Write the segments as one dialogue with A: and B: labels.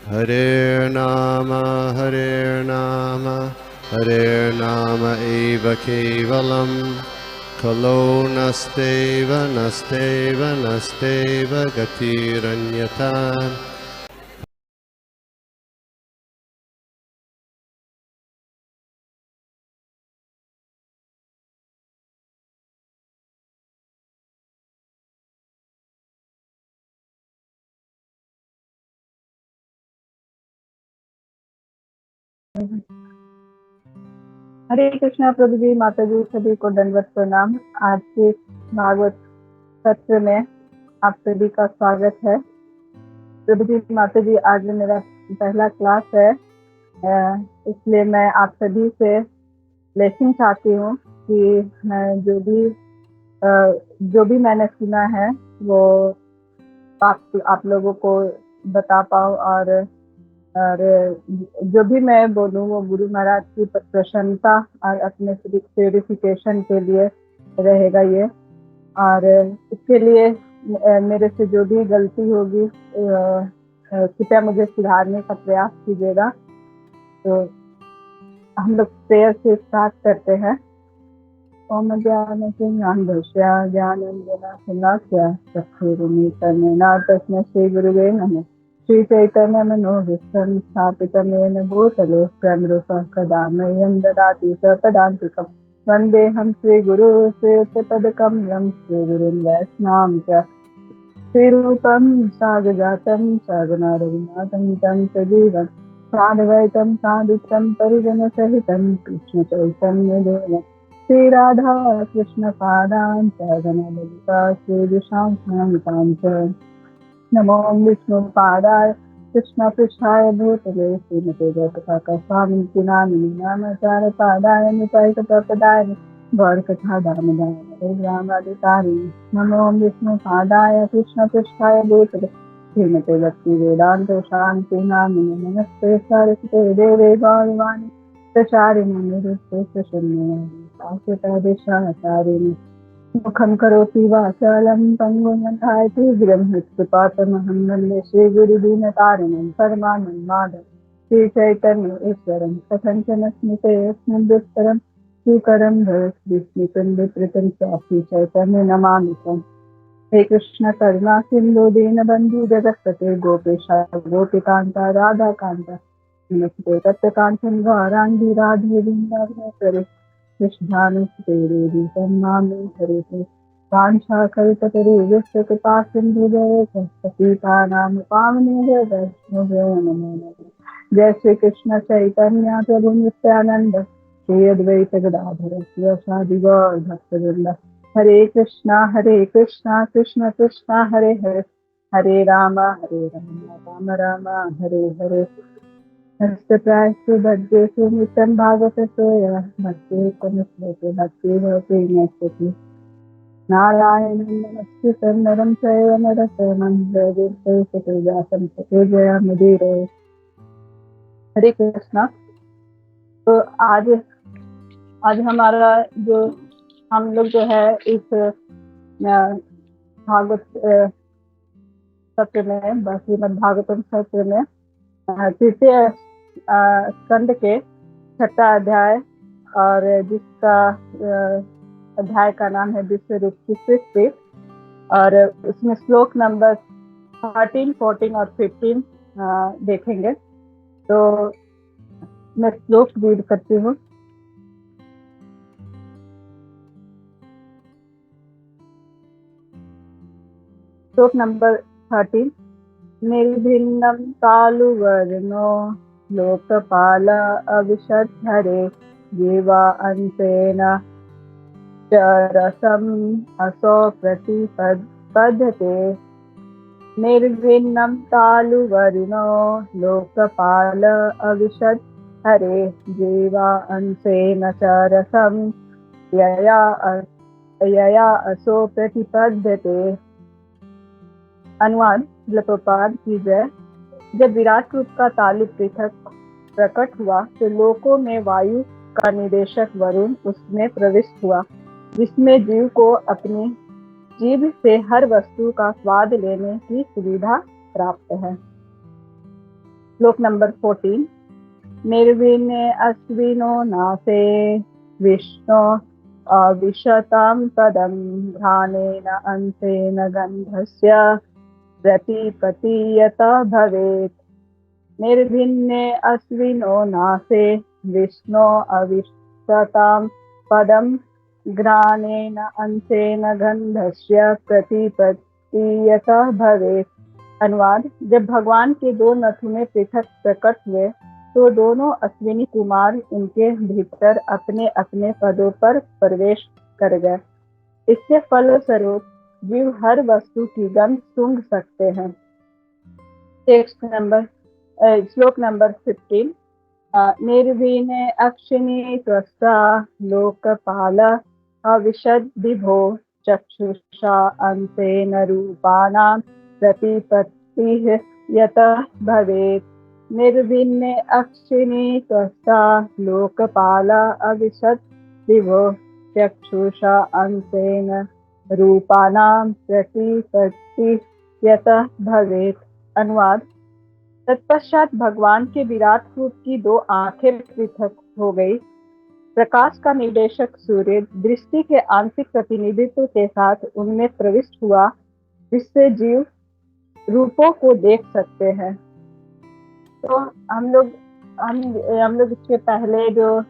A: Hare Nama, Hare Nama eva kevalam, Kalo nasteva, nasteva, nasteva gatiranyata.
B: हरे कृष्णा प्रभु जी, माता जी सभी को दंडवत प्रणाम। आज के भागवत सत्र में आप सभी का स्वागत है। प्रभु जी, माता जी, आज मेरा पहला क्लास है, इसलिए मैं आप सभी से ब्लेसिंग चाहती हूँ कि मैं जो भी मैंने सुना है वो आप लोगों को बता पाऊँ, और जो भी मैं बोलूँ वो गुरु महाराज की प्रसन्नता और अपने प्यूरिफिकेशन के लिए रहेगा ये। और इसके लिए मेरे से जो भी गलती होगी कृपया मुझे सुधारने का प्रयास कीजिएगा। तो हम लोग प्रेयर से स्टार्ट करते हैं। ओम ज्ञानंजना शलाक्य चक्षुरुन्मीलितं तस्मै श्री गुरुवे नमः। श्री चैतन्य मनोभीष्टं स्थापितं येन भूतले स्वयं रूपं कदा मह्यं ददाति स्वपदान्तिकं। वन्देऽहं श्रीगुरुं श्रीयुतपदकमलं श्रीगुरुं वैष्णवं च। श्रीरूपं साग्रजातं सहगना रघुनाथं तं सजीवं साद्वैतं साधुतं परिजनसहितं कृष्णचैतन्यदेवं श्री राधा कृष्ण पादान् सहगना ललिता श्रीविशाखान्वितां च। नमो विष्णुपादाय कृष्णपृष्ठाय भूतले श्रीमते जगत्प्रकाशाय नामचारपादाय निपैकप्रपदाय गौरकथा दामोदराय रामादितारिणे। नमो विष्णुपादाय कृष्णपृष्ठाय भूतले श्रीमते भक्तिवेदान्त शान्ति नामिने। नमस्ते सरस्वते देवे गौरवाणी प्रचारिणे निरुक्ते शून्यवादी मुखं करोति वाचालं पङ्गुं लङ्घयति गिरिं वन्दे श्रीगुरुदीनतारिणं परमानन्दमाधवं श्रीचैतन्येश्वरं कथञ्चन स्मिते यस्मिन् दुष्करं सुकरं भवद्विस्मितं चापि चैतन्य नमामि तं। हे कृष्ण करुणा सिन्धु दीनबन्धु जगत्पते गोपेश गोपिकान्त राधाकान्त नमस्ते तप्तकाञ्चन गौराङ्गी राधे वृन्दावनेश्वरी कृष्णानुस्ते देवी तन्मामे हरिते वाञ्छाकल्पतरुभ्यश्च कृपा सिन्धुभ्यो पतितानां पावनेभ्यो वैष्णवेभ्यो नमो नमः। जय श्री कृष्ण चैतन्य प्रभु नित्यानंद श्री अद्वैत गदाधर शिवासादि गौर भक्तवृंद। हरे कृष्णा कृष्ण कृष्णा हरे हरे, हरे राम राम राम हरे हरे। हस्तप्रायस्तु भद्रेषु नित्यं भागवतस्य भक्ति तनुश्लोके भक्ति भवति नश्यति। नारायणं नमस्कृतं नरं चैव नरोत्तमं देवीं सरस्वतीं जयामुदीरये। हरे कृष्णा। तो आज हमारा जो हम लोग जो है इस भागवत सत्र में, श्रीमद् भागवतम सत्र में तृतीय स्कंद के छठा अध्याय, और जिसका अध्याय का नाम है विश्व रूप की सृष्टि, और उसमें श्लोक नंबर 13, 14 और 15 देखेंगे। तो मैं श्लोक रीड करती हूँ। श्लोक नंबर 13। निर्भिन्नं कालुवर्णो लोकपाल अविशद्धरे जीवा अंतेन च रसम् असौ प्रतिपद्यते। निर्भिन्नं कालुवर्णो लोकपाल अविशद्धरे जीवा अंतेन च रसम् यया असौ प्रतिपद्यते। अनुवाद प्रभुपाद की जय। जब विराट रूप का तालु पृथक प्रकट हुआ तो लोकों में वायु का निदेशक वरुण उसमें प्रविष्ट हुआ, जिसमें जीव को अपनी जीभ से हर वस्तु का स्वाद लेने की सुविधा प्राप्त है। श्लोक नंबर 14। निर्विण्णे अश्विनो नासे विष्णो अविशतां पदं घ्राणेन अंशेन गन्धस्य प्रतिपतीयत भवेत्। निर्भिन्ने अश्विनो नासे विष्णो अविशतां पदं घ्राणेन अंशेन गंधस्य प्रतिपतीयत भवेत्। अनुवाद: जब भगवान के दो नथुने पृथक प्रकट हुए तो दोनों अश्विनी कुमार उनके भीतर अपने अपने पदों पर प्रवेश कर गए। इससे फलस्वरूप जीव हर वस्तु की गंध सूंघ सकते हैं। श्लोक नंबर 15। निर्वीणे अक्षिणी त्वष्टा लोकपाल अविशद विभो चक्षुषा अंतेन रूपाणां प्रतिपत्तिः यतः भवेत्। निर्विण्णे अक्षिणी त्वष्टा लोकपाल अविशद विभो चक्षुषा अंतेन रूपाणां प्रतिपत्तिः यतः भवेत्। अनुवाद: तत्पश्चात भगवान के विराट रूप की दो आंखें पृथक हो गई। प्रकाश का निर्देशक सूर्य दृष्टि के आंशिक प्रतिनिधित्व के साथ उनमें प्रविष्ट हुआ, जिससे जीव रूपों को देख सकते हैं। तो हम लोग इसके पहले जो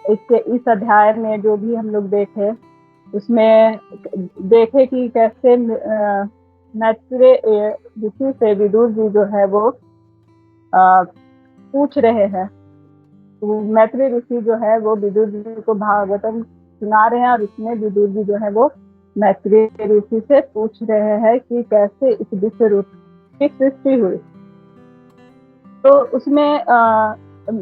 B: इस अध्याय में जो भी हम लोग देखे, उसमें देखे कि कैसे मैत्रेय ऋषि से विदुर जी जो है वो पूछ रहे हैं। मैत्रेय ऋषि जो है वो विदुर जी को भागवतम सुना रहे हैं और इसमें विदुर जी जो है वो मैत्रेय ऋषि से पूछ रहे हैं कि कैसे इस विश्व रूप की सृष्टि हुई। तो उसमें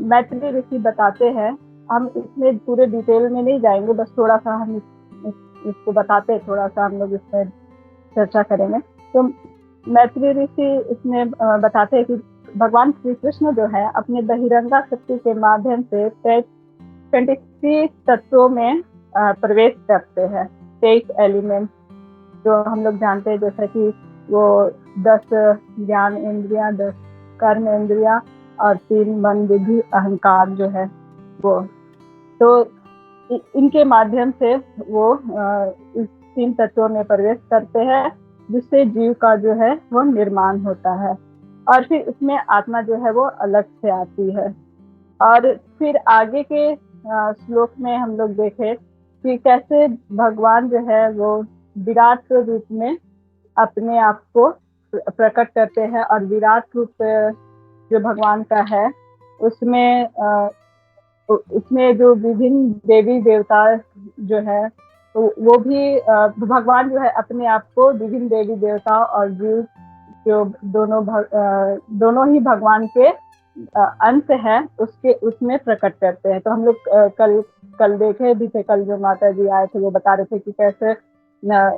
B: मैत्रेय ऋषि बताते हैं, हम इसमें पूरे डिटेल में नहीं जाएंगे, बस थोड़ा सा हम इसको बताते हैं, थोड़ा सा हम लोग इसमें चर्चा करेंगे। तो मैत्रेय ऋषि इसमें बताते हैं कि भगवान श्री कृष्ण जो है अपने बहिरंगा शक्ति के माध्यम से 23 तत्वों में प्रवेश करते हैं। 23 एलिमेंट जो हम लोग जानते हैं, जैसे कि वो 10 ज्ञान इंद्रियां, 10 कर्म इंद्रियां और 3 मन बुद्धि अहंकार जो है वो। तो इनके माध्यम से वो इस 3 तत्वों में प्रवेश करते हैं, जिससे जीव का जो है वो निर्माण होता है। और फिर इसमें आत्मा जो है वो अलग से आती है। और फिर आगे के श्लोक में हम लोग देखें कि कैसे भगवान जो है वो विराट रूप में अपने आप को प्रकट करते हैं। और विराट रूप जो भगवान का है उसमें जो विभिन्न देवी देवता जो है, तो वो भी भगवान जो है अपने आप को विभिन्न देवी देवता और जीव जो दोनों ही भगवान के अंश है उसमें प्रकट करते हैं। तो हम लोग कल देखे भी थे, कल जो माता जी आए थे वो बता रहे थे कि कैसे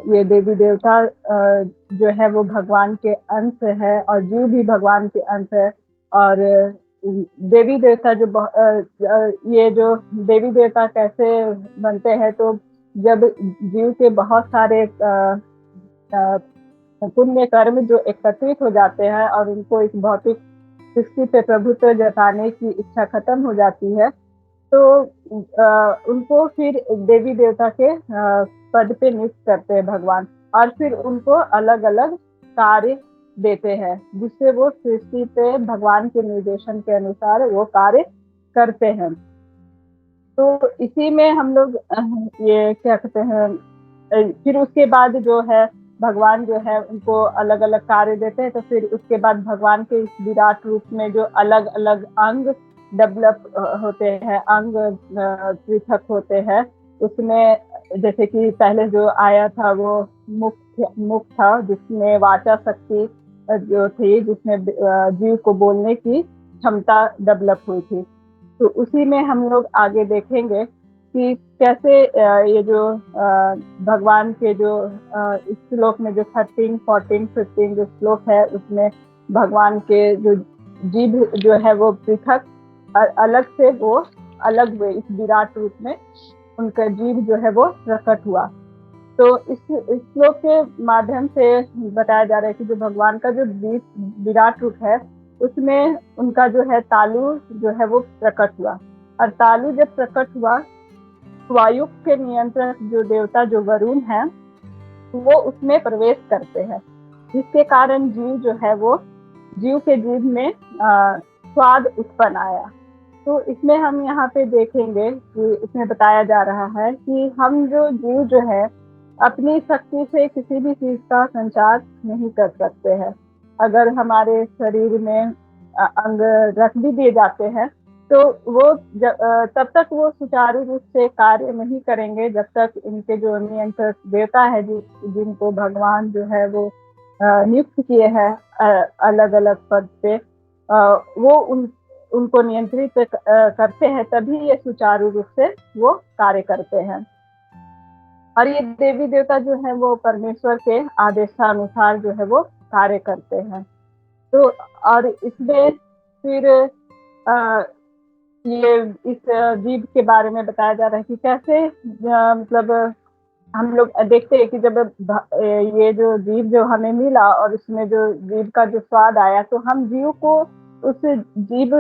B: ये देवी देवता जो है वो भगवान के अंश है और जीव भी भगवान के अंश है। और देवी देवता ये जो देवी देवता कैसे बनते हैं, तो जब जीव के बहुत सारे पुण्य कर्म जो एकत्रित हो जाते हैं और उनको इस भौतिक सृष्टि पे प्रभुत्व जताने की इच्छा खत्म हो जाती है, तो उनको फिर देवी देवता के पद पे नियुक्त करते हैं भगवान, और फिर उनको अलग अलग कार्य देते हैं, जिससे वो सृष्टि पे भगवान के निर्देशन के अनुसार वो कार्य करते हैं। तो इसी में हम लोग ये क्या कहते हैं, फिर उसके बाद जो है भगवान जो है उनको अलग अलग कार्य देते हैं। तो फिर उसके बाद भगवान के इस विराट रूप में जो अलग अलग अंग डेवलप होते हैं, अंग पृथक होते हैं, उसमें जैसे कि पहले जो आया था वो मुख था, जिसमें वाचा शक्ति जो थी, जिसमें जीव को बोलने की क्षमता डेवलप हुई थी। तो उसी में हम लोग आगे देखेंगे कि कैसे ये जो भगवान के जो इस श्लोक में जो 13, 14, 15 जो श्लोक है, उसमें भगवान के जो जीव जो है वो पृथक अलग से वो अलग हुए, इस विराट रूप में उनका जीव जो है वो प्रकट हुआ। तो इस श्लोक के माध्यम से बताया जा रहा है कि जो भगवान का जो विराट रूप है उसमें उनका जो है तालु जो है वो प्रकट हुआ। और तालु जब प्रकट हुआ, वायु के नियंत्रक जो देवता जो वरुण है वो उसमें प्रवेश करते हैं, जिसके कारण जीव के जीव में स्वाद उत्पन्न आया। तो इसमें हम यहाँ पे देखेंगे कि इसमें बताया जा रहा है कि हम जो जीव जो है अपनी शक्ति से किसी भी चीज का संचार नहीं कर सकते हैं। अगर हमारे शरीर में अंग रख भी दिए जाते हैं तो वो तब तक वो सुचारू रूप से कार्य नहीं करेंगे जब तक इनके जो नियंत्रक देवता है जिनको भगवान जो है वो नियुक्त किए हैं अलग अलग पद पे, वो उनको नियंत्रित करते हैं, तभी ये सुचारू रूप से वो कार्य करते हैं। और ये देवी देवता जो है वो परमेश्वर के आदेशानुसार जो है वो कार्य करते हैं। तो और इसमें फिर ये इस जीव के बारे में बताया जा रहा है कि कैसे मतलब हम लोग देखते हैं कि जब ये जो जीव जो हमें मिला और उसमें जो जीव का जो स्वाद आया, तो हम जीव को उस जीव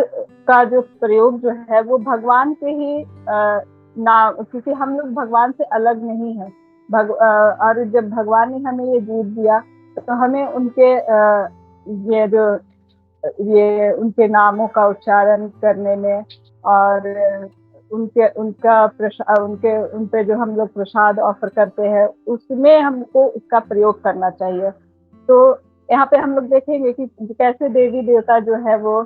B: का जो प्रयोग जो है वो भगवान के ही नाम, क्योंकि हम लोग भगवान से अलग नहीं है। और जब भगवान ने हमें ये जीव दिया तो हमें उनके नामों का उच्चारण करने में और उन पे जो हम लोग प्रसाद ऑफर करते हैं उसमें हमको उसका प्रयोग करना चाहिए। तो यहाँ पे हम लोग देखेंगे कि कैसे देवी देवता जो है वो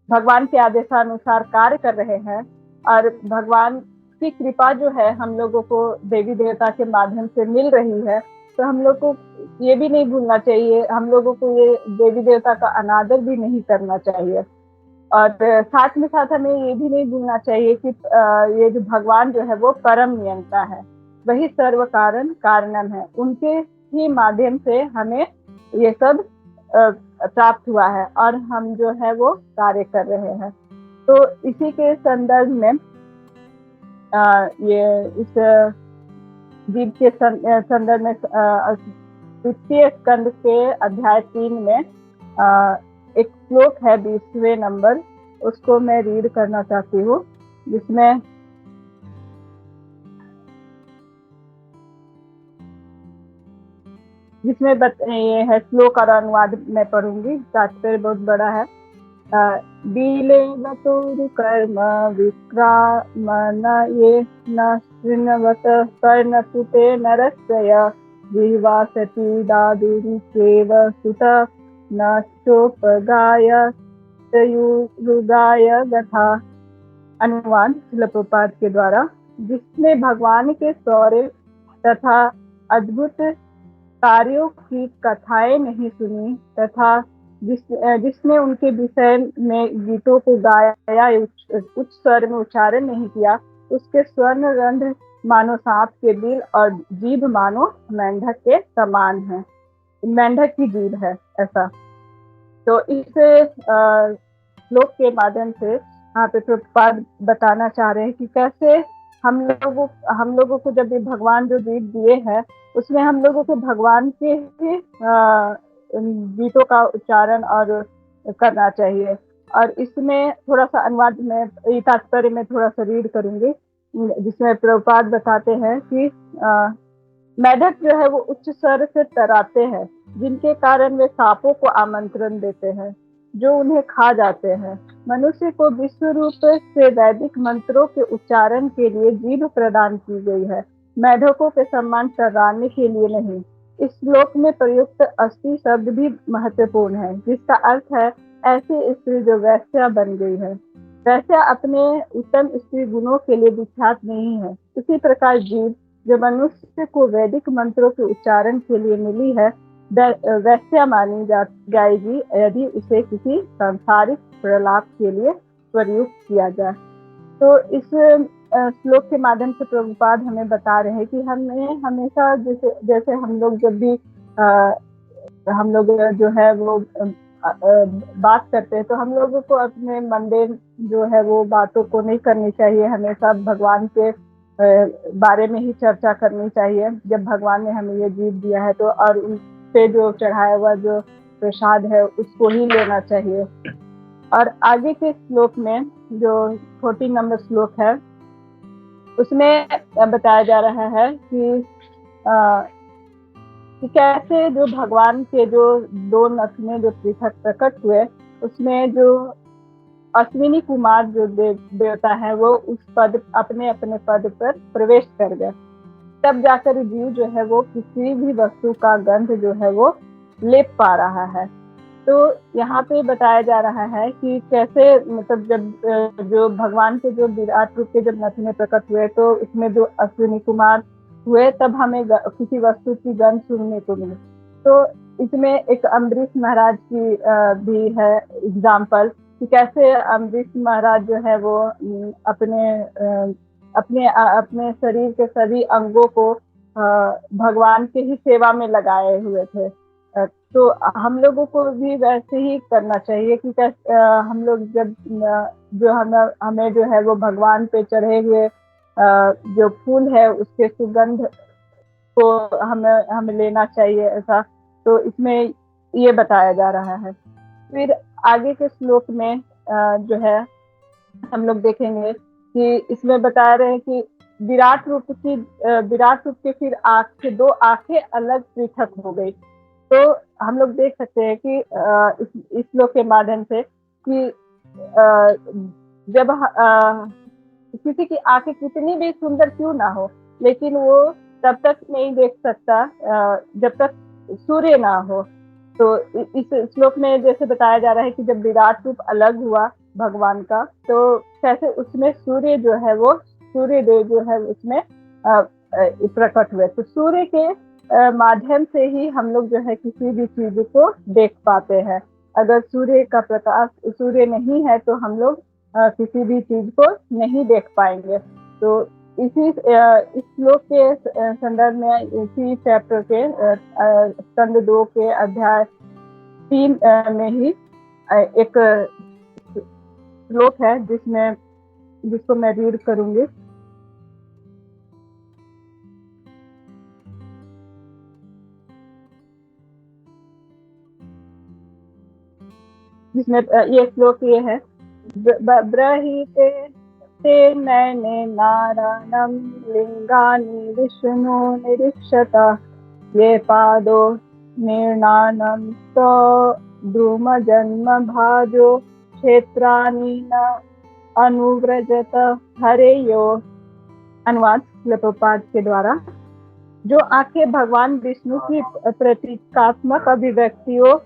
B: भगवान के आदेशानुसार कार्य कर रहे हैं, और भगवान की कृपा जो है हम लोगों को देवी देवता के माध्यम से मिल रही है। तो हम लोग को ये भी नहीं भूलना चाहिए, हम लोगों को ये देवी देवता का अनादर भी नहीं करना चाहिए। और साथ में साथ हमें ये भी नहीं भूलना चाहिए कि ये जो भगवान जो है वो परम नियंता है, वही सर्व कारण कारणम है, उनके ही माध्यम से हमें ये सब प्राप्त हुआ है और हम जो है वो कार्य कर रहे हैं। तो इसी के संदर्भ में ये इस जीव के संदर्भ में द्वितीय स्कंद के अध्याय 3 में एक श्लोक है 20वें नंबर, उसको मैं रीड करना चाहती हूँ, जिसमें ये है श्लोक और अनुवाद मैं पढ़ूंगी, तात्पर्य बहुत बड़ा है। बीलेवतुरु कर्म विक्रामन ये न शृण्वत कर्णपुटे नरस्य जीवासति दादुरुकेव सुत न चोपगाय तयुरुगाय गथा। अनुवाद श्रील प्रभुपाद के द्वारा। जिसने भगवान के शौर्य तथा अद्भुत कार्यों की कथाएं नहीं सुनी तथा जिसने उनके विषय में गीतों को गाया उच्च स्वर में उच्चारण नहीं किया, उसके स्वर्ण रंध्र मानो सांप के बिल और जीभ मानो मेंढक के समान है, मेंढक की जीभ है ऐसा। तो इस श्लोक के माध्यम से यहाँ पे प्रभुपाद बताना चाह रहे हैं कि कैसे हम लोगों को जब भी भगवान जो जीव दिए हैं उसमें हम लोगों को भगवान के ही गीतों का उच्चारण और करना चाहिए। और इसमें थोड़ा सा अनुवाद में तात्पर्य में थोड़ा सा रीड करूंगी, जिसमें प्रभुपाद बताते हैं कि मेढक जो है वो उच्च स्वर से तराते हैं, जिनके कारण वे सांपों को आमंत्रण देते हैं जो उन्हें खा जाते हैं। मनुष्य को विश्व रूप से वैदिक मंत्रों के उच्चारण के लिए जीभ प्रदान की गई है, मेढकों के सम्मान कराने के लिए नहीं। इस श्लोक में प्रयुक्त अस्थि शब्द भी महत्वपूर्ण है, जिसका अर्थ है ऐसी स्त्री जो वैश्या बन गई है। वैश्या अपने उत्तम स्त्री गुणों के लिए विख्यात नहीं है। इसी प्रकार जीव जो मनुष्य को वैदिक मंत्रों के उच्चारण के लिए मिली है वैश्या मानी जाएगी यदि उसे किसी सांसारिक प्रलाप के लिए प्रयुक्त किया जाए। तो इस श्लोक के माध्यम से प्रभुपाद हमें बता रहे हैं कि हमें हमेशा जैसे हम लोग जब भी हम लोग जो है वो बात करते हैं तो हम लोगों को अपने मंदिर जो है वो बातों को नहीं करनी चाहिए, हमेशा भगवान के बारे में ही चर्चा करनी चाहिए। जब भगवान ने हमें ये जीव दिया है तो और उन पे जो चढ़ाया हुआ जो प्रसाद है उसको ही लेना चाहिए। और आगे के श्लोक में जो 14 नंबर श्लोक है उसमें बताया जा रहा है कि कैसे जो भगवान के जो दो नथुने जो पृथक प्रकट हुए उसमें जो अश्विनी कुमार जो देवता है वो उस पद अपने अपने पद पर प्रवेश कर गए। तब जाकर जीव जो है वो किसी भी वस्तु का गंध जो है वो ले पा रहा है। तो यहाँ पे बताया जा रहा है कि कैसे मतलब जब जो भगवान के जो विराट रूप के जब नथुने प्रकट हुए तो इसमें जो अश्विनी कुमार हुए तब हमें किसी वस्तु की गंध सुनने को मिली। तो इसमें एक अम्बरीश महाराज की भी है एग्जाम्पल कि कैसे अम्बरीश महाराज जो है वो अपने शरीर के सभी अंगों को भगवान के ही सेवा में लगाए हुए थे। तो हम लोगों को भी वैसे ही करना चाहिए कि कैसे हम लोग जब जो हमें जो है वो भगवान पे चढ़े हुए जो फूल है उसके सुगंध को हमें लेना चाहिए ऐसा। तो इसमें ये बताया जा रहा है। फिर आगे के श्लोक में जो है हम लोग देखेंगे कि इसमें बता रहे हैं कि विराट रूप के फिर दो आंखें अलग पृथक हो गई। तो हम लोग देख सकते हैं कि इस श्लोक के माध्यम से कि जब किसी की आंखें कितनी भी सुंदर क्यों ना हो लेकिन वो तब तक नहीं देख सकता जब तक सूर्य ना हो। तो इस श्लोक में जैसे बताया जा रहा है कि जब विराट रूप अलग हुआ भगवान का तो कैसे उसमें सूर्य जो है वो सूर्य देव जो है उसमें प्रकट हुए। तो सूर्य के माध्यम से ही हम लोग जो है किसी भी चीज को देख पाते हैं। अगर सूर्य का प्रकाश सूर्य नहीं है तो हम लोग किसी भी चीज को नहीं देख पाएंगे। तो इस श्लोक के संदर्भ में इसी चैप्टर के स्कंद 2 के अध्याय 3 में ही एक श्लोक है जिसको मैं रीड करूंगी। जिसमें ये श्लोक ये है, ब्रहीते ते नयने नारायणं लिंगानि विष्णु निरीक्षता ये पादो निर्णानं तो द्रुम जन्म भाजो क्षेत्राणि न अनुव्रजत हरेयो। अनुवाद प्रभुपाद के द्वारा। जो आंखें भगवान विष्णु की प्रतीकात्मक अभिव्यक्तियों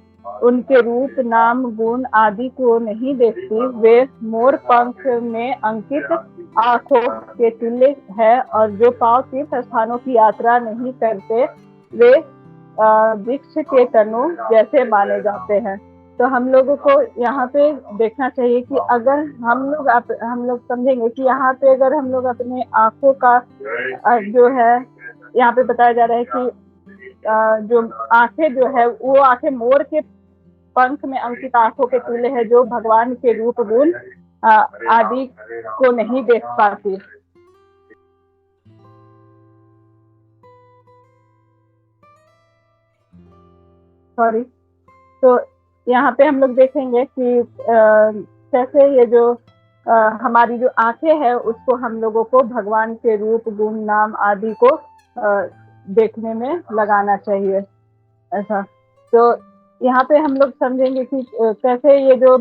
B: उनके रूप नाम गुण आदि को नहीं देखती वे मोर पंख में अंकित आंखों के तुल्य है। और जो पांव तीर्थ स्थानों की यात्रा नहीं करते वे वृक्ष के तनु जैसे माने जाते हैं। तो हम लोगों को यहाँ पे देखना चाहिए कि अगर हम लोग समझेंगे कि यहाँ पे अगर हम लोग अपने आंखों का जो है यहाँ पे बताया जा रहा है कि जो आंखें जो है वो आंखें मोर के पंख में अंकित आंखों के तुल्य है जो भगवान के रूप गुण आदि को नहीं देख पाती। सॉरी। तो यहाँ पे हम लोग देखेंगे कि कैसे ये जो हमारी जो आंखें है उसको हम लोगों को भगवान के रूप गुण नाम आदि को देखने में लगाना चाहिए ऐसा। तो यहाँ पे हम लोग समझेंगे कि कैसे ये जो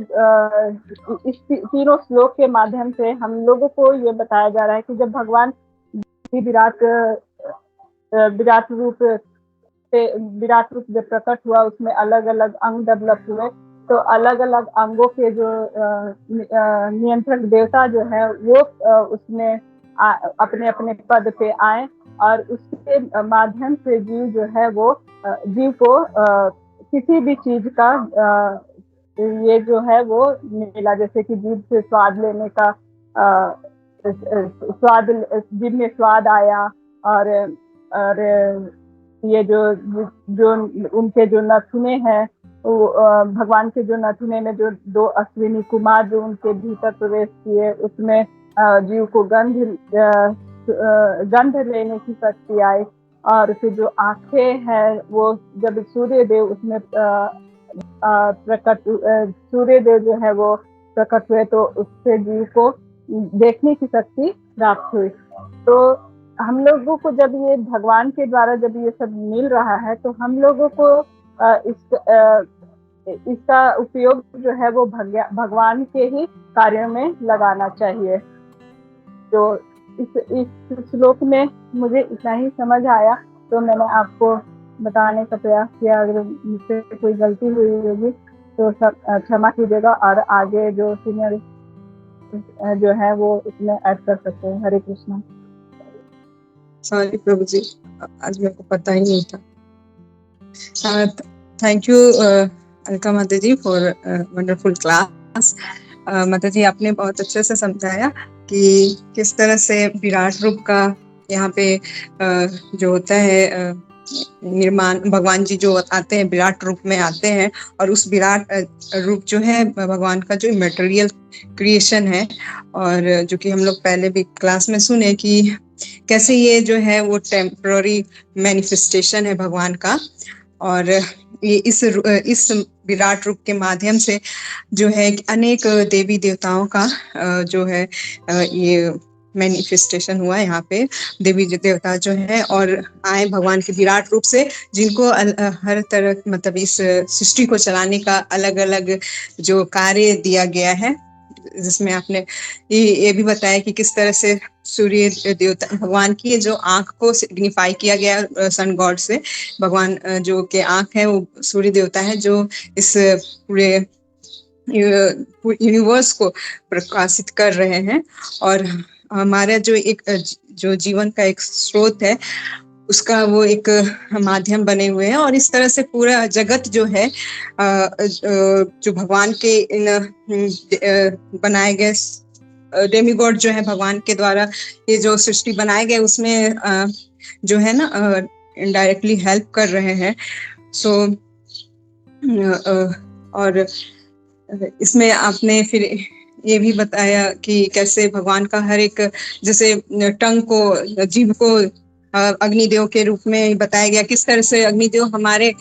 B: इस तीनों श्लोक के माध्यम से हम लोगों को ये बताया जा रहा है कि जब भगवान विराट रूप जब प्रकट हुआ उसमें अलग अलग अंग डेवलप हुए। तो अलग अलग अंगों के जो नियंत्रक देवता जो है वो उसमें अपने अपने पद पे आए और उसके माध्यम से जीव जो है वो जीव को किसी भी चीज का ये जो है वो मिला। जैसे कि जीव से स्वाद लेने का जीव में स्वाद आया और ये जो उनके जो नथुने हैं वो भगवान के जो नथुने में जो 2 अश्विनी कुमार जो उनके भीतर प्रवेश किए उसमें जीव को गंध लेने की शक्ति आई। और फिर जो आंखें हैं वो जब सूर्य देव उसमें प्रकट सूर्य देव जो है वो प्रकट हुए, तो उससे जीव को देखने की शक्ति प्राप्त हुई। तो हम लोगों को जब ये भगवान के द्वारा जब ये सब मिल रहा है, तो हम लोगों को इसका उपयोग जो है वो भगवान के ही कार्यों में लगाना चाहिए। तो इस श्लोक में मुझे इतना ही समझ आया, तो मैंने आपको बताने का प्रयास किया। अगर मुझसे कोई गलती हुई होगी तो क्षमा कीजिएगा, और आगे जो सीनियर जो है वो इसमें ऐड कर सकते हैं। हरे कृष्णा।
C: सॉरी प्रभु जी, आज मेरे को पता ही नहीं था। थैंक यू अलका माता जी फॉर वंडरफुल क्लास। माता जी आपने बहुत अच्छे से समझाया कि किस तरह से विराट रूप का यहाँ पे जो होता है निर्माण, भगवान जी जो आते हैं विराट रूप में आते हैं, और उस विराट रूप जो है भगवान का जो मटेरियल क्रिएशन है, और जो कि हम लोग पहले भी क्लास में सुने कि कैसे ये जो है वो टेम्पररी मैनिफेस्टेशन है भगवान का, और ये इस विराट रूप के माध्यम से जो है अनेक देवी देवताओं का जो है ये मैनिफेस्टेशन हुआ यहाँ पे। देवी देवता जो है और आए भगवान के विराट रूप से, जिनको हर तरह मतलब इस सृष्टि को चलाने का अलग अलग जो कार्य दिया गया है, जिसमें आपने ये भी बताया कि किस तरह से सूर्य देवता भगवान की जो आंख को सिग्निफाई किया गया सन गॉड से। भगवान जो के आंख है वो सूर्य देवता है, जो इस पूरे यूनिवर्स को प्रकाशित कर रहे हैं, और हमारा जो एक जो जीवन का एक स्रोत है उसका वो एक माध्यम बने हुए हैं। और इस तरह से पूरा जगत जो है जो भगवान के इन बनाए गए डेमीगॉड जो है भगवान के द्वारा ये जो सृष्टि बनाए गए उसमें जो है ना इनडायरेक्टली हेल्प कर रहे हैं। सो और इसमें आपने फिर ये भी बताया कि कैसे भगवान का हर एक, जैसे टंग को, जीभ को अग्निदेव के रूप में बताया गया, किस तरह से अग्निदेव हमारे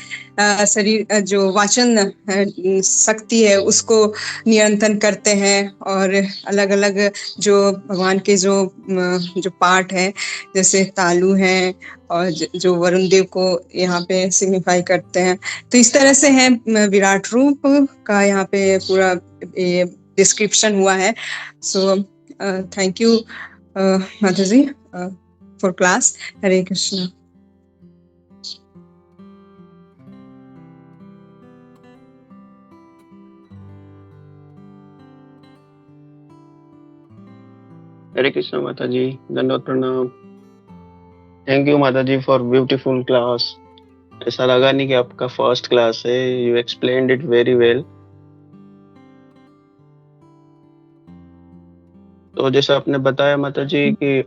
C: शरीर जो वाचन शक्ति है उसको नियंत्रण करते हैं, और अलग अलग जो भगवान के जो पार्ट है जैसे तालु हैं और जो वरुण देव को यहाँ पे सिग्निफाई करते हैं। तो इस तरह से है विराट रूप का यहाँ पे पूरा ये डिस्क्रिप्शन हुआ है। सो थैंक यू माता जी फॉर क्लास। हरे कृष्णा।
D: हरे कृष्णा माता जी, दंडवत प्रणाम। थैंक यू माता जी फॉर ब्यूटीफुल क्लास। ऐसा लगा नहीं कि आपका फर्स्ट क्लास है, you explained it very well. तो जैसे आपने बताया माता जी कि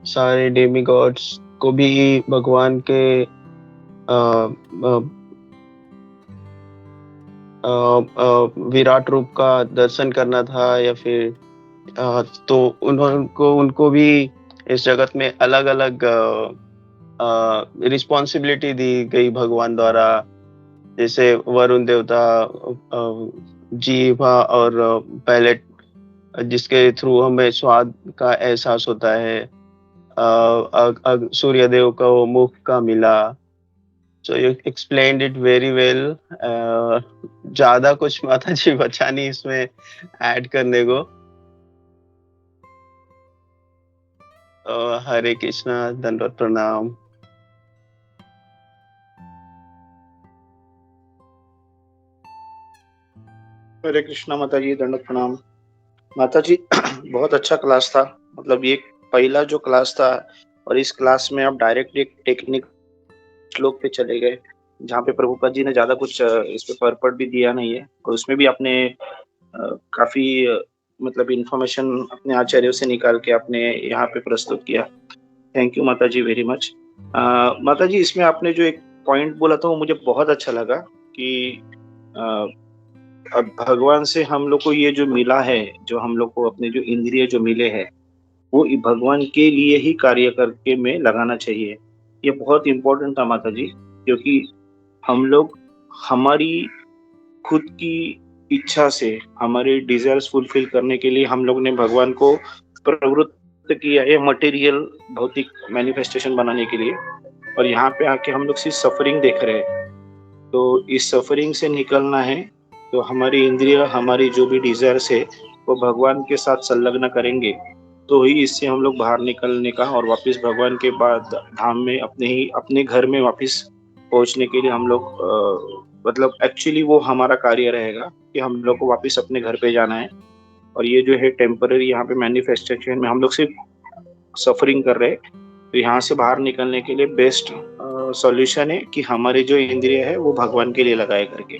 D: सारे डेमी गॉड्स को भी भगवान के विराट रूप का दर्शन करना था, या फिर तो उनको भी इस जगत में अलग अलग रिस्पॉन्सिबिलिटी दी गई भगवान द्वारा। जैसे वरुण देवता जीवा और पैलेट, जिसके थ्रू हमें स्वाद का एहसास होता है। सूर्य देव का वो मुख का मिला। So you explained it very well. ज्यादा कुछ माता जी बचा नहीं इसमें ऐड करने को। हरे कृष्णा, दंडवत प्रणाम।
E: हरे कृष्णा माता जी, दंडवत प्रणाम। माता जी बहुत अच्छा क्लास था। मतलब ये पहला जो क्लास था, और इस क्लास में आप डायरेक्ट एक टेक्निक श्लोक पे चले गए, जहाँ पे प्रभुपाद जी ने ज्यादा कुछ इस पे परपट भी दिया नहीं है, और उसमें भी आपने काफी मतलब इंफॉर्मेशन अपने आचार्यों से निकाल के आपने यहाँ पे प्रस्तुत किया। थैंक यू माता जी वेरी मच। माता जी इसमें आपने जो एक पॉइंट बोला था वो मुझे बहुत अच्छा लगा कि अब भगवान से हम लोग को ये जो मिला है, जो हम लोग को अपने जो इंद्रिय जो मिले हैं, वो भगवान के लिए ही कार्य करके में लगाना चाहिए। ये बहुत इम्पोर्टेंट था माता जी, क्योंकि हम लोग हमारी खुद की इच्छा से हमारे डिजायर्स फुलफिल करने के लिए हम लोग ने भगवान को प्रवृत्त किया है मटेरियल भौतिक मैनिफेस्टेशन बनाने के लिए, और यहाँ पे आके हम लोग सिर्फ सफरिंग देख रहे हैं। तो इस सफरिंग से निकलना है तो हमारी इंद्रिय, हमारी जो भी डिजायर्स है वो भगवान के साथ संलग्न करेंगे, तो ही इससे हम लोग बाहर निकलने का और वापस भगवान के बाद धाम में अपने घर में वापस पहुंचने के लिए हम लोग मतलब एक्चुअली वो हमारा कार्य रहेगा कि हम लोग को वापस अपने घर पे जाना है। और ये जो है टेम्पररी यहाँ पे मैनिफेस्टेशन में हम लोग सिर्फ सफरिंग कर रहे हैं। तो यहाँ से बाहर निकलने के लिए बेस्ट सॉल्यूशन है कि हमारे जो इंद्रिय है वो भगवान के लिए लगाए करके।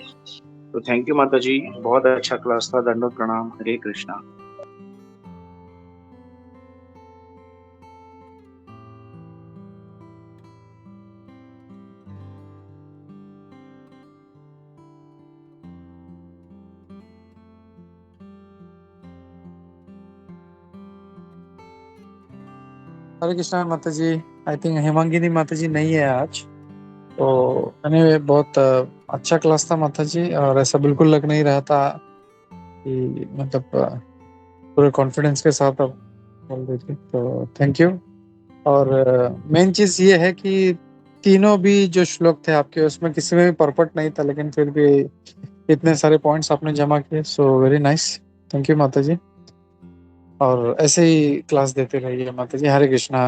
E: तो थैंक यू माता जी, बहुत अच्छा क्लास था। दंडोत प्रणाम। हरे कृष्णा।
F: हरे कृष्णा माता जी। आई थिंक हेमांगिनी माता जी नहीं है आज, तो anyway, बहुत अच्छा क्लास था माता जी, और ऐसा बिल्कुल लग नहीं रहा था कि मतलब पूरे कॉन्फिडेंस के साथ आप बोल रही थी, तो थैंक यू। और मेन चीज ये है कि तीनों भी जो श्लोक थे आपके, उसमें किसी में भी परफेक्ट नहीं था, लेकिन फिर भी इतने सारे पॉइंट्स आपने जमा किए, so very nice. Thank you माता जी, और ऐसे ही क्लास देते रहिए माता जी। हरे कृष्णा।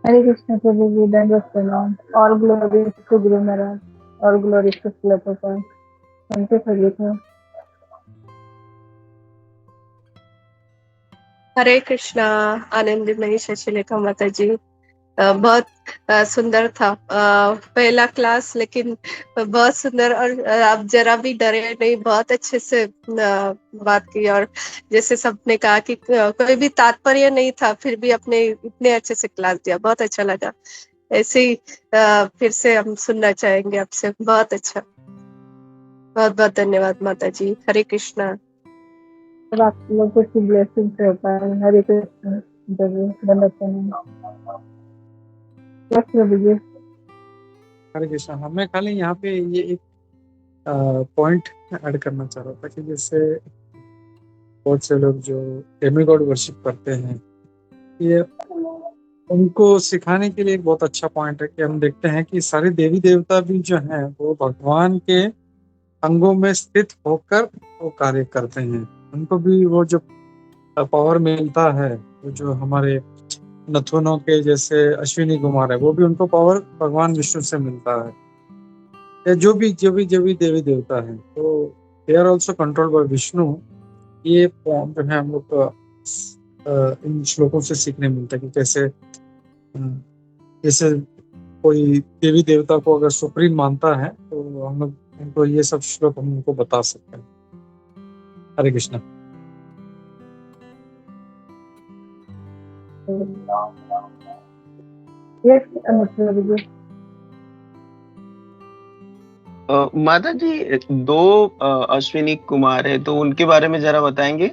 B: हरे कृष्ण प्रभु जी, दंडवत प्रणाम। All glory to Guru Maharaj, all glory to Srila Prabhupada. Thank you for listening.
G: Hare Krishna. Anandamayi Shashilekha माता जी, बहुत सुंदर था पहला क्लास, लेकिन बहुत सुंदर, और आप जरा भी डरे नहीं, बहुत अच्छे से बात की। और जैसे सबने कहा कि कोई भी तात्पर्य नहीं था, फिर भी अपने इतने अच्छे से क्लास दिया, बहुत अच्छा लगा। ऐसे ही फिर से हम सुनना चाहेंगे आपसे। बहुत अच्छा, बहुत बहुत धन्यवाद माता जी। हरे कृष्णा।
B: सब आप लोगों की ब्लेसिंग से होता है। हरे कृष्ण प्रभु, दंडवत प्रणाम। यस प्रभु जी।
F: हरे कृष्णा। हमें खाली यहाँ पे ये एक पॉइंट ऐड करना चाह रहा था कि जैसे बहुत से लोग जो डेमीगॉड वर्शिप करते हैं, ये उनको सिखाने के लिए एक बहुत अच्छा पॉइंट है कि हम देखते हैं कि सारे देवी देवता भी जो हैं वो भगवान के अंगों में स्थित होकर वो कार्य करते हैं। उनको भी वो जो पावर मिलता है, वो जो हमारे नथुनों के जैसे अश्विनी कुमार है, वो भी उनको पावर भगवान विष्णु से मिलता है, या जो भी देवी देवता है, तो they are also control by Vishnu. ये जो है हम लोग इन श्लोकों से सीखने मिलता है कि कैसे जैसे कोई देवी देवता को अगर सुप्रीम मानता है, तो हम लोग उनको ये सब श्लोक हम उनको बता सकते हैं। हरे कृष्णा।
B: यस प्रभु जी।
D: माता जी, दो अश्विनी कुमार है, तो उनके बारे में जरा बताएंगे।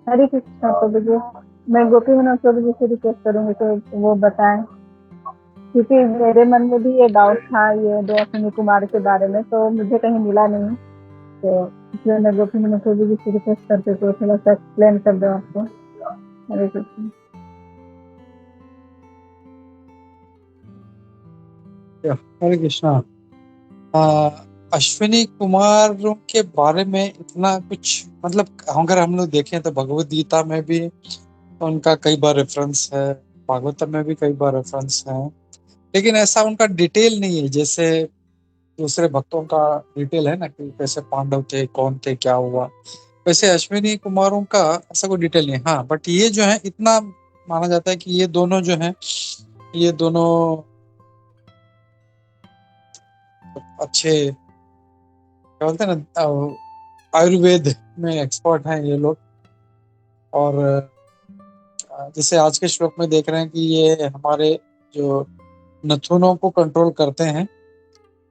B: हरे कृष्ण प्रभु जी, मैं गोपी मनोज प्रभु जी से रिक्वेस्ट करूंगी तो वो बताएं, क्योंकि मेरे मन में भी ये डाउट था ये दो अश्विनी कुमार के बारे में, तो मुझे कहीं मिला नहीं, तो इसलिए मैं गोपी मनोज प्रभु जी से रिक्वेस्ट करते तो थोड़ा सा एक्सप्लेन कर दो आपको। हरे कृष्ण।
F: हरे कृष्णा। अश्विनी कुमारों के बारे में इतना कुछ, मतलब अगर हम लोग देखें तो भगवत गीता में भी उनका कई बार रेफरेंस है, भागवतम में भी कई बार रेफरेंस है, लेकिन ऐसा उनका डिटेल नहीं है जैसे दूसरे भक्तों का डिटेल है ना, कि कैसे पांडव थे, कौन थे, क्या हुआ। वैसे अश्विनी कुमारों का ऐसा कोई डिटेल नहीं। हाँ, बट ये जो है इतना माना जाता है कि ये दोनों जो हैं, ये दोनों अच्छे क्या बोलते हैं ना, आयुर्वेद में एक्सपर्ट हैं ये लोग। और जैसे आज के श्लोक में देख रहे हैं कि ये हमारे जो नथुनों को कंट्रोल करते हैं।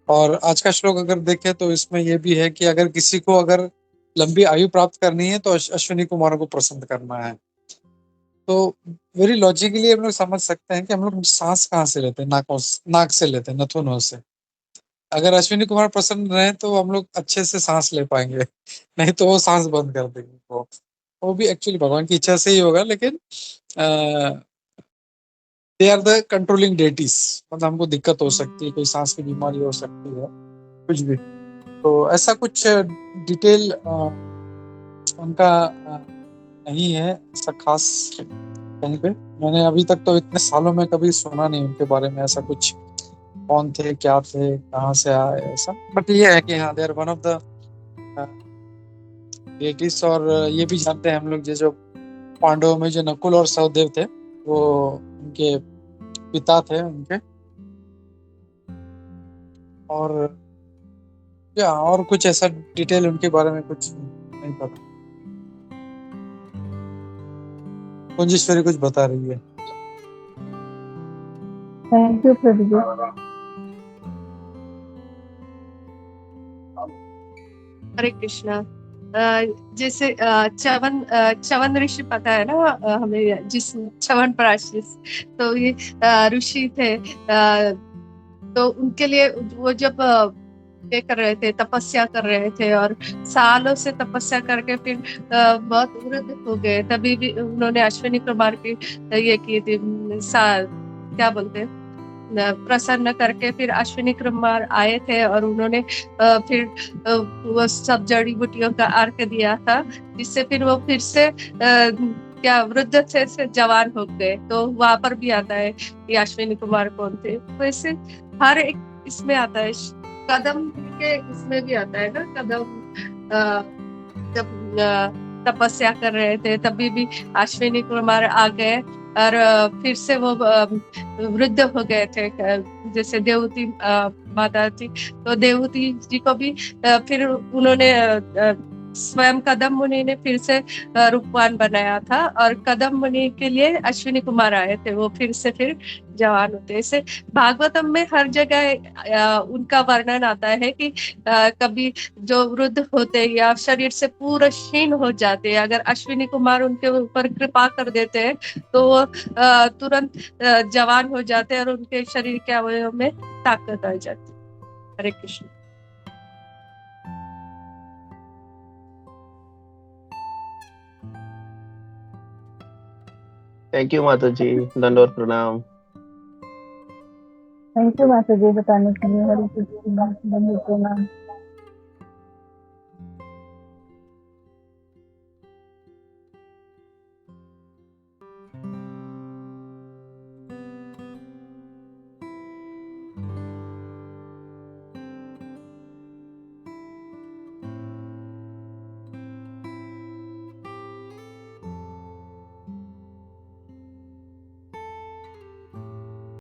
F: और आज का श्लोक अगर देखें तो इसमें ये भी है कि अगर किसी को अगर लंबी आयु प्राप्त करनी है तो अश्विनी कुमारों को पसंद करना है। तो वेरी लॉजिकली हम लोग समझ सकते हैं कि हम लोग सांस कहाँ से लेते हैं, नाक से लेते हैं, नथुनों से। अगर अश्विनी कुमार प्रसन्न रहे तो हम लोग अच्छे से सांस ले पाएंगे, नहीं तो वो सांस बंद कर देंगे। वो भी एक्चुअली भगवान की इच्छा से ही होगा, लेकिन they are the controlling deities. मतलब हमको दिक्कत हो सकती है, कोई सांस की बीमारी हो सकती है, कुछ भी। तो ऐसा कुछ डिटेल उनका नहीं है, ऐसा खास कहीं पे। मैंने अभी तक तो इतने सालों में कभी सुना नहीं उनके बारे में ऐसा कुछ, कौन थे, क्या थे, कहाँ से आए, ऐसा। बट ये है कि हाँ, they are one of the deities. और ये भी जानते हैं हम लोग, जो पांडवों में जो नकुल और सहदेव थे, वो उनके पिता थे उनके। और या और कुछ ऐसा डिटेल उनके बारे में कुछ नहीं पता। कुंजेश्वरी कुछ बता रही है।
B: थैंक यू प्रभु जी।
G: हरे कृष्णा। जैसे च्यवन ऋषि पता है ना हमें, जिस च्यवन प्राशी, तो ये ऋषि थे। तो उनके लिए वो जब ये कर रहे थे, तपस्या कर रहे थे, और सालों से तपस्या करके फिर बहुत वृद्ध हो गए। तभी भी उन्होंने अश्विनी कुमार की ये की थी, क्या बोलते हैं, प्रसन्न करके फिर अश्विनी कुमार आए थे, और उन्होंने फिर वो सब जड़ी बूटियों का अर्घ दिया था, जिससे फिर वो फिर से क्या वृद्ध से जवान हो गए। तो वहां पर भी आता है कि अश्विनी कुमार कौन थे। वैसे हर एक इसमें आता है, कदम के इसमें भी आता है ना। कदम जब तपस्या कर रहे थे तभी भी अश्विनी कुमार आ गए, और फिर से वो वृद्ध हो गए थे, जैसे देवती माता थी। तो देवती जी को भी फिर उन्होंने स्वयं कदम मुनि ने फिर से रूपवान बनाया था, और कदम मुनि के लिए अश्विनी कुमार आए थे, वो फिर से फिर जवान होते। ऐसे भागवतम में हर जगह उनका वर्णन आता है कि कभी जो वृद्ध होते या शरीर से पूरा क्षीण हो जाते, अगर अश्विनी कुमार उनके ऊपर कृपा कर देते हैं तो वो तुरंत जवान हो जाते हैं, और उनके शरीर के अवयव में ताकत आ जाती। हरे कृष्ण।
D: थैंक यू माता जी, दंडवत प्रणाम।
B: थैंक यू माता जी बताने के लिए। हरे कृष्ण।